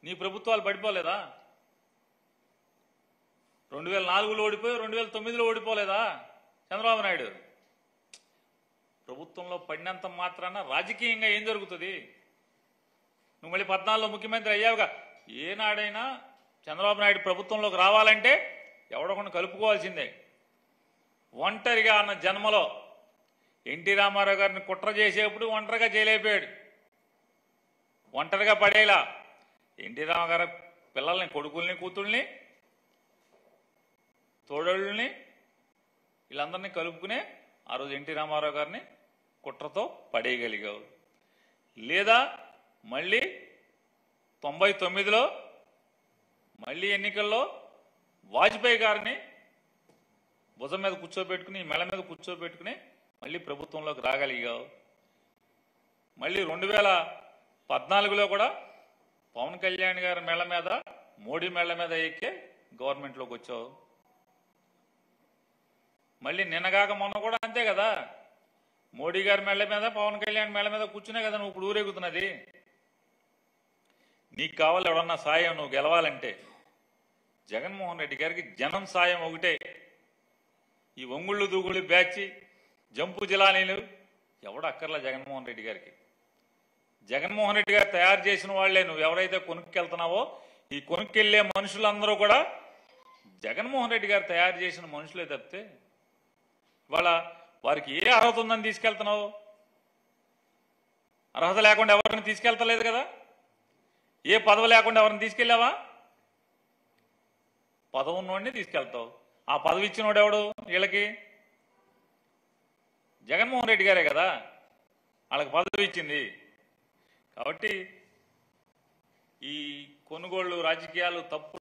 నీ ప్రభుత్వాలు పడిపోలేదా? 2004లో ఓడిపోయి 2009లో ఓడిపోలేదా చంద్రబాబు నాయుడు? ప్రభుత్వంలో పడినంత మాత్రాన రాజకీయంగా ఏం జరుగుతుంది? నువ్వు మళ్ళీ 14లో ముఖ్యమంత్రి అయ్యావుగా. ఏనాడైనా చంద్రబాబు నాయుడు ప్రభుత్వంలోకి రావాలంటే ఎవడొకడు కలుపుకోవాల్సిందే. ఒంటరిగా అన్న జన్మలో ఎన్టీ రామారావు గారిని కుట్ర చేసేప్పుడు ఒంటరిగా చేయలేకపోయాడు, ఒంటరిగా పడేలా. ఎన్టీ రామారావు పిల్లల్ని, కొడుకుల్ని, కూతుళ్ళని, తోడళ్ళని వీళ్ళందరినీ కలుపుకునే ఆ రోజు ఎన్టీ రామారావు గారిని కుట్రతో పడేయగలిగావు. లేదా మళ్ళీ 99లో మళ్ళీ ఎన్నికల్లో వాజ్పేయి గారిని భుజం మీద కూర్చోబెట్టుకుని, మెడ మీద కూర్చోబెట్టుకుని మళ్ళీ ప్రభుత్వంలోకి రాగలిగావు. మళ్ళీ 2014లో కూడా పవన్ కళ్యాణ్ గారి మెళ్ళ మీద, మోడీ మెళ్ళ మీద ఎక్కే గవర్నమెంట్లోకి వచ్చావు. మళ్ళీ నిన్నగాక మొన్న కూడా అంతే కదా, మోడీ గారి మెళ్ళ మీద, పవన్ కళ్యాణ్ మెళ్ళ మీద కూర్చునే కదా నువ్వు ఇప్పుడు ఊరేగుతున్నది. నీకు కావాలి ఎవడన్నా సాయం నువ్వు గెలవాలంటే? జగన్మోహన్ రెడ్డి గారికి జనం సాయం ఒకటే. ఈ ఒంగుళ్ళు దూగుళ్ళు బ్యాచి, జంపు జిలానీలు ఎవడు అక్కర్లా జగన్మోహన్ రెడ్డి గారికి. జగన్మోహన్ రెడ్డి గారు తయారు చేసిన వాళ్లే నువ్వు ఎవరైతే కొనుక్కెళ్తున్నావో, ఈ కొనుక్కెళ్లే మనుషులందరూ కూడా జగన్మోహన్ రెడ్డి గారు తయారు చేసిన మనుషులే తప్పితే ఇవాళ వారికి ఏ అర్హత ఉందని తీసుకెళ్తున్నావు? అర్హత లేకుండా ఎవరిని తీసుకెళ్తలేదు కదా. ఏ పదవి లేకుండా ఎవరిని తీసుకెళ్ళావా? పదవి ఉన్నోడిని తీసుకెళ్తావు. ఆ పదవి ఇచ్చినోడు ఎవడు వీళ్ళకి? జగన్మోహన్ రెడ్డి గారే కదా వాళ్ళకి పదవి ఇచ్చింది. కాబట్టి ఈ కొనుగోళ్లు రాజకీయాలు తప్పు